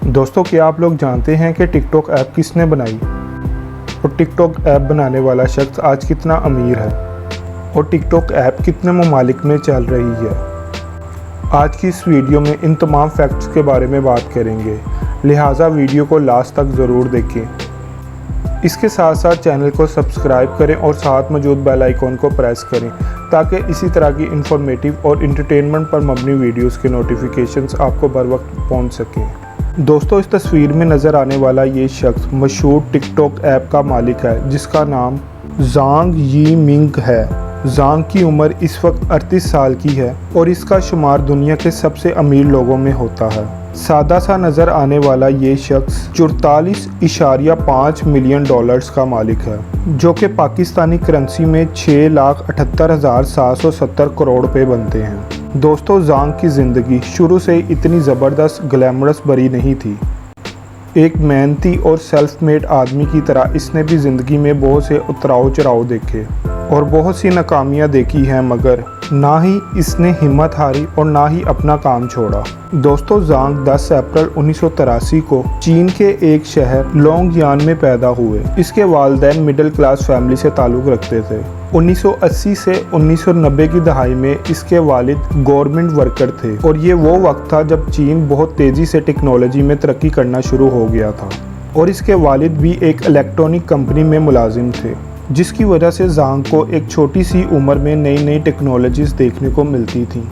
दोस्तों, क्या आप लोग जानते हैं कि टिकटॉक ऐप किसने बनाई और टिकटॉक ऐप बनाने वाला शख्स आज कितना अमीर है और टिकटॉक ऐप कितने ममालिक में चल रही है। आज की इस वीडियो में इन तमाम फैक्ट्स के बारे में बात करेंगे, लिहाजा वीडियो को लास्ट तक ज़रूर देखें। इसके साथ साथ चैनल को सब्सक्राइब करें और साथ मौजूद बेल आइकॉन को प्रेस करें ताकि इसी तरह की इंफॉर्मेटिव और इंटरटेनमेंट पर मबनी वीडियोस के नोटिफिकेशंस आपको बर वक्त पहुँच सकें। दोस्तों, इस तस्वीर में नज़र आने वाला ये शख्स मशहूर टिकटॉक ऐप का मालिक है जिसका नाम ज़ांग यी मिंग है। ज़ांग की उम्र इस वक्त 38 साल की है और इसका शुमार दुनिया के सबसे अमीर लोगों में होता है। सादा सा नज़र आने वाला ये शख्स 44.5 मिलियन डॉलर्स का मालिक है, जो कि पाकिस्तानी करेंसी में 6,78,770 करोड़ रुपए बनते हैं। दोस्तों, ज़ांग की ज़िंदगी शुरू से इतनी ज़बरदस्त ग्लैमरस भरी नहीं थी। एक मेहनती और सेल्फ मेड आदमी की तरह इसने भी ज़िंदगी में बहुत से उतराव चढ़ाव देखे और बहुत सी नाकामियाँ देखी हैं, मगर ना ही इसने हिम्मत हारी और ना ही अपना काम छोड़ा। दोस्तों, ज़ांग 10 अप्रैल 1983 को चीन के एक शहर लोंगयान में पैदा हुए। इसके वालिदैन मिडिल क्लास फैमिली से ताल्लुक़ रखते थे। 1980 से 1990 की दहाई में इसके वालिद गवर्नमेंट वर्कर थे और ये वो वक्त था जब चीन बहुत तेज़ी से टेक्नोलॉजी में तरक्की करना शुरू हो गया था और इसके वालिद भी एक इलेक्ट्रॉनिक कंपनी में मुलाजिम थे, जिसकी वजह से ज़ांग को एक छोटी सी उम्र में नई नई टेक्नोलॉजीज़ देखने को मिलती थी।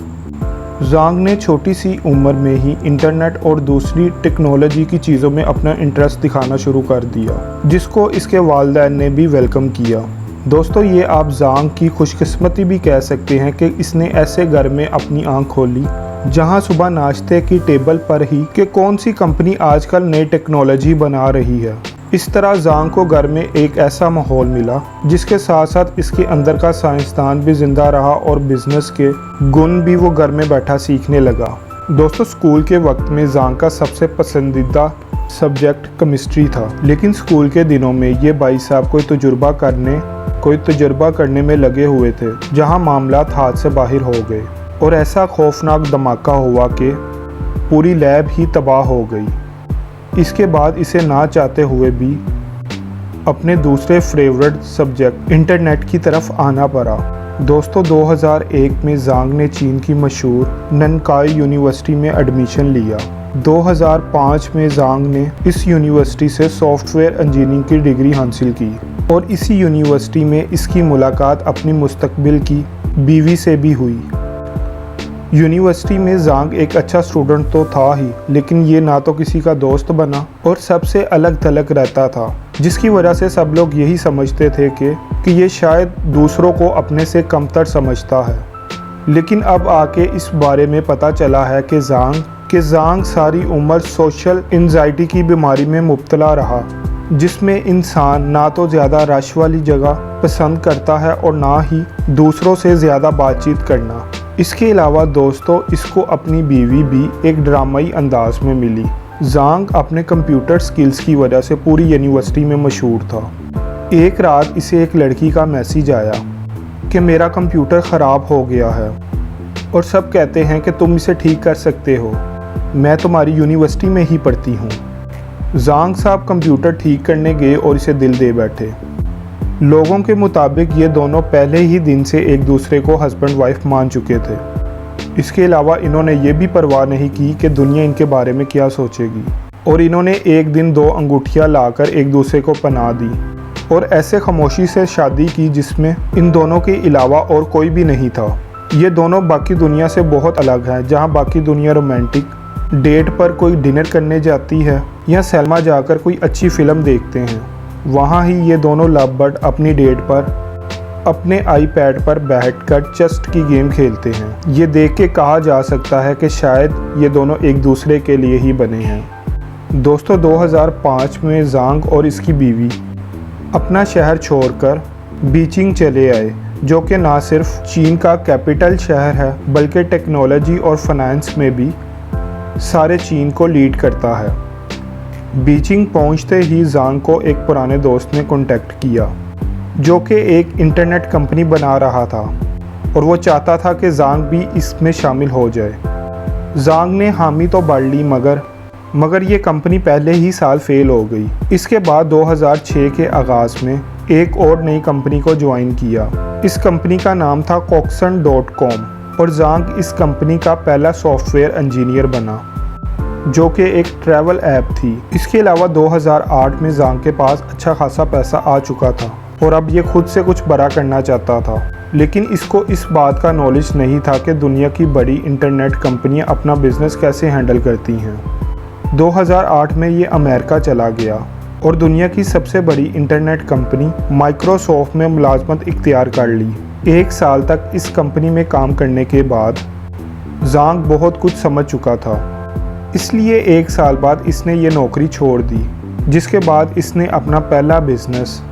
ज़ांग ने छोटी सी उम्र में ही इंटरनेट और दूसरी टेक्नोलॉजी की चीज़ों में अपना इंटरेस्ट दिखाना शुरू कर दिया, जिसको इसके वालिदैन ने भी वेलकम किया। दोस्तों, ये आप ज़ांग की खुशकिस्मती भी कह सकते हैं कि इसने ऐसे घर में अपनी आंख खोली जहां सुबह नाश्ते की टेबल पर ही कि कौन सी कंपनी आजकल नई टेक्नोलॉजी बना रही है। इस तरह ज़ांग को घर में एक ऐसा माहौल मिला जिसके साथ साथ इसके अंदर का साइंसदान भी जिंदा रहा और बिजनेस के गुण भी वो घर में बैठा सीखने लगा। दोस्तों, स्कूल के वक्त में ज़ांग का सबसे पसंदीदा सब्जेक्ट केमिस्ट्री था, लेकिन स्कूल के दिनों में ये भाई साहब कोई तजुर्बा करने में लगे हुए थे जहां मामलात हाथ से बाहर हो गए और ऐसा खौफनाक धमाका हुआ कि पूरी लैब ही तबाह हो गई। इसके बाद इसे ना चाहते हुए भी अपने दूसरे फेवरेट सब्जेक्ट इंटरनेट की तरफ आना पड़ा। दोस्तों, 2001 में ज़ांग ने चीन की मशहूर ननकाई यूनिवर्सिटी में एडमिशन लिया। 2005 में ज़ांग ने इस यूनिवर्सिटी से सॉफ्टवेयर इंजीनियरिंग की डिग्री हासिल की और इसी यूनिवर्सिटी में इसकी मुलाकात अपनी मुस्तकबिल की बीवी से भी हुई। यूनिवर्सिटी में ज़ांग एक अच्छा स्टूडेंट तो था ही, लेकिन ये ना तो किसी का दोस्त बना और सबसे अलग थलग रहता था, जिसकी वजह से सब लोग यही समझते थे कि ये शायद दूसरों को अपने से कमतर समझता है। लेकिन अब आके इस बारे में पता चला है कि ज़ांग सारी उम्र सोशल एंजाइटी की बीमारी में मुब्तला रहा, जिसमें इंसान ना तो ज़्यादा रश वाली जगह पसंद करता है और ना ही दूसरों से ज़्यादा बातचीत करना। इसके अलावा दोस्तों, इसको अपनी बीवी भी एक ड्रामाई अंदाज में मिली। ज़ांग अपने कंप्यूटर स्किल्स की वजह से पूरी यूनिवर्सिटी में मशहूर था। एक रात इसे एक लड़की का मैसेज आया कि मेरा कंप्यूटर ख़राब हो गया है और सब कहते हैं कि तुम इसे ठीक कर सकते हो, मैं तुम्हारी यूनिवर्सिटी में ही पढ़ती हूँ। ज़ांग साहब कंप्यूटर ठीक करने गए और इसे दिल दे बैठे। लोगों के मुताबिक ये दोनों पहले ही दिन से एक दूसरे को हस्बैंड वाइफ मान चुके थे। इसके अलावा इन्होंने ये भी परवाह नहीं की कि दुनिया इनके बारे में क्या सोचेगी और इन्होंने एक दिन 2 अंगूठियाँ लाकर एक दूसरे को पनाह दी और ऐसे खामोशी से शादी की जिसमें इन दोनों के अलावा और कोई भी नहीं था। ये दोनों बाकी दुनिया से बहुत अलग हैं, जहाँ बाकी दुनिया रोमांटिक डेट पर कोई डिनर करने जाती है या सिनेमा जाकर कोई अच्छी फिल्म देखते हैं, वहाँ ही ये दोनों लव बर्ड अपनी डेट पर अपने आईपैड पर बैठकर चेस की गेम खेलते हैं। ये देख के कहा जा सकता है कि शायद ये दोनों एक दूसरे के लिए ही बने हैं। दोस्तों, 2005 में ज़ांग और इसकी बीवी अपना शहर छोड़कर बीजिंग चले आए, जो कि ना सिर्फ चीन का कैपिटल शहर है बल्कि टेक्नोलॉजी और फाइनेंस में भी सारे चीन को लीड करता है। बीजिंग पहुंचते ही ज़ांग को एक पुराने दोस्त ने कांटेक्ट किया जो कि एक इंटरनेट कंपनी बना रहा था और वो चाहता था कि ज़ांग भी इसमें शामिल हो जाए। ज़ांग ने हामी तो बढ़ ली, मगर मगर ये कंपनी पहले ही साल फेल हो गई। इसके बाद 2006 के आगाज़ में एक और नई कंपनी को ज्वाइन किया। इस कंपनी का नाम था Coxsone.com और ज़ांग इस कंपनी का पहला सॉफ्टवेयर इंजीनियर बना, जो कि एक ट्रैवल ऐप थी। इसके अलावा 2008 में ज़ांग के पास अच्छा खासा पैसा आ चुका था और अब ये खुद से कुछ बड़ा करना चाहता था, लेकिन इसको इस बात का नॉलेज नहीं था कि दुनिया की बड़ी इंटरनेट कंपनियां अपना बिजनेस कैसे हैंडल करती हैं। 2008 में ये अमेरिका चला गया और दुनिया की सबसे बड़ी इंटरनेट कंपनी माइक्रोसॉफ्ट में मुलाजमत इख्तियार कर ली। 1 साल तक इस कंपनी में काम करने के बाद ज़ांग बहुत कुछ समझ चुका था, इसलिए 1 साल बाद इसने ये नौकरी छोड़ दी, जिसके बाद इसने अपना पहला बिजनेस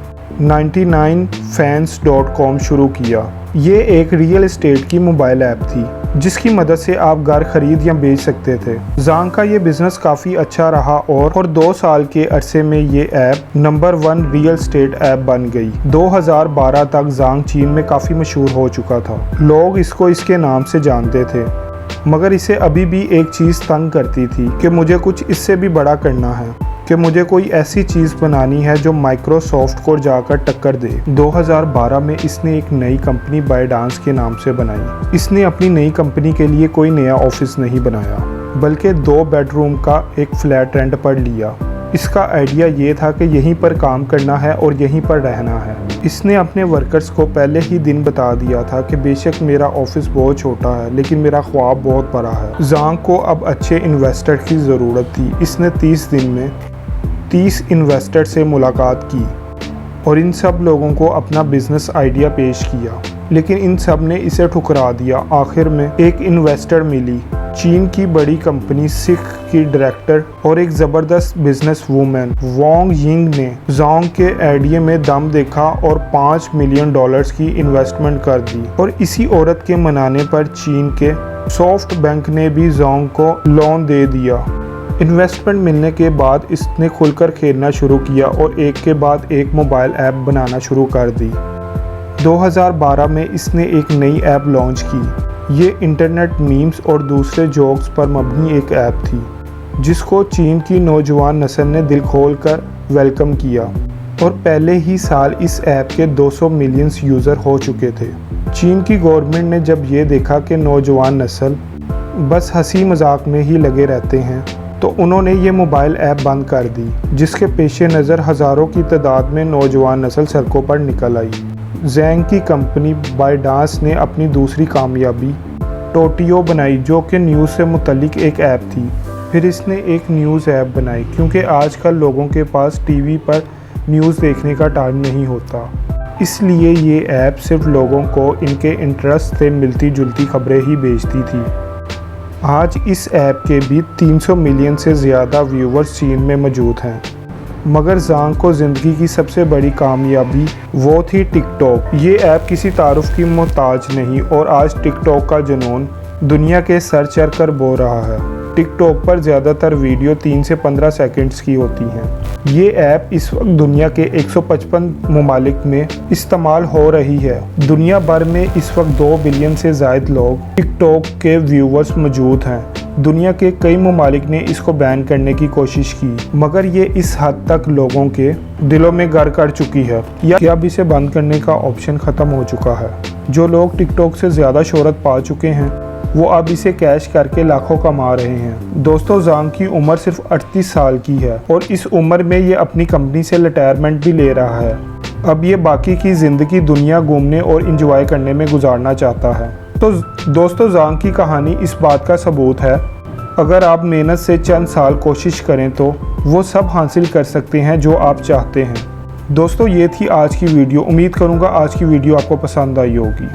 99fans.com शुरू किया। ये एक रियल एस्टेट की मोबाइल ऐप थी, जिसकी मदद से आप घर खरीद या बेच सकते थे। ज़ांग का ये बिज़नेस काफ़ी अच्छा रहा और 2 साल के अरसे में ये app number 1 real estate app बन गई। 2012 तक ज़ांग चीन में काफ़ी मशहूर हो चुका था। लोग इसको इसके नाम से जानते थे, मगर इसे अभी भी एक चीज़ तंग करती थी कि मुझे कुछ इससे भी बड़ा करना है, कि मुझे कोई ऐसी चीज़ बनानी है जो माइक्रोसॉफ्ट को जाकर टक्कर दे। 2012 में इसने एक नई कंपनी बायडांस के नाम से बनाई। इसने अपनी नई कंपनी के लिए कोई नया ऑफिस नहीं बनाया, बल्कि 2 बेडरूम का एक फ्लैट रेंट पर लिया। इसका आइडिया ये था कि यहीं पर काम करना है और यहीं पर रहना है। इसने अपने वर्कर्स को पहले ही दिन बता दिया था कि बेशक मेरा ऑफिस बहुत छोटा है, लेकिन मेरा ख्वाब बहुत बड़ा है। ज़ांग को अब अच्छे इन्वेस्टर की ज़रूरत थी। इसने 30 दिन में 30 इन्वेस्टर से मुलाकात की और इन सब लोगों को अपना बिजनेस आइडिया पेश किया, लेकिन इन सब ने इसे ठुकरा दिया। आखिर में एक इन्वेस्टर मिली, चीन की बड़ी कंपनी सिक की डायरेक्टर और एक ज़बरदस्त बिजनेस वूमेन वांग यिंग ने ज़ांग के आइडिया में दम देखा और $5 मिलियन की इन्वेस्टमेंट कर दी। और इसी औरत के मनाने पर चीन के सॉफ्ट बैंक ने भी ज़ांग को लोन दे दिया। इन्वेस्टमेंट मिलने के बाद इसने खुलकर खेलना शुरू किया और एक के बाद एक मोबाइल ऐप बनाना शुरू कर दी। 2012 में इसने एक नई ऐप लॉन्च की। ये इंटरनेट मीम्स और दूसरे जोक्स पर मबनी एक ऐप थी, जिसको चीन की नौजवान नस्ल ने दिल खोल कर वेलकम किया और पहले ही साल इस ऐप के 200 मिलियन यूज़र हो चुके थे। चीन की गवर्नमेंट ने जब ये देखा कि नौजवान नस्ल बस हंसी मजाक में ही लगे रहते हैं, तो उन्होंने ये मोबाइल ऐप बंद कर दी, जिसके पेश नज़र हज़ारों की तादाद में नौजवान नस्ल सड़कों पर निकल आई। ज़ांग की कंपनी बायडांस ने अपनी दूसरी कामयाबी टोटियो बनाई, जो कि न्यूज़ से मुतल्लिक एक ऐप थी। फिर इसने एक न्यूज़ ऐप बनाई, क्योंकि आजकल लोगों के पास टीवी पर न्यूज़ देखने का टाइम नहीं होता, इसलिए ये ऐप सिर्फ लोगों को इनके इंटरेस्ट से मिलती जुलती खबरें ही भेजती थी। आज इस ऐप के भी 300 मिलियन से ज़्यादा व्यूवर्स चीन में मौजूद हैं। मगर ज़ांग को ज़िंदगी की सबसे बड़ी कामयाबी वो थी टिकटॉक। ये ऐप किसी तारुफ की मोहताज नहीं और आज टिकटॉक का जुनून दुनिया के सर चढ़ कर बो रहा है। टिकटॉक पर ज़्यादातर वीडियो 3 से 15 सेकंड्स की होती हैं। ये ऐप इस वक्त दुनिया के 155 ममालिक में इस्तेमाल हो रही है। दुनिया भर में इस वक्त 2 बिलियन से ज़ायद लोग टिकटॉक के व्यूवर्स मौजूद हैं। दुनिया के कई ममालिक ने इसको बैन करने की कोशिश की, मगर ये इस हद तक लोगों के दिलों में घर कर चुकी है या अब इसे बंद करने का ऑप्शन ख़त्म हो चुका है। जो लोग टिकटॉक से ज़्यादा शोहरत पा चुके हैं, वो अब इसे कैश करके लाखों कमा रहे हैं। दोस्तों, ज़ांग की उम्र सिर्फ 38 साल की है और इस उम्र में ये अपनी कंपनी से रिटायरमेंट भी ले रहा है। अब ये बाकी की ज़िंदगी दुनिया घूमने और इंजॉय करने में गुजारना चाहता है। तो दोस्तों, ज़ांग की कहानी इस बात का सबूत है, अगर आप मेहनत से चंद साल कोशिश करें तो वो सब हासिल कर सकते हैं जो आप चाहते हैं। दोस्तों, ये थी आज की वीडियो। उम्मीद करूँगा आज की वीडियो आपको पसंद आई होगी।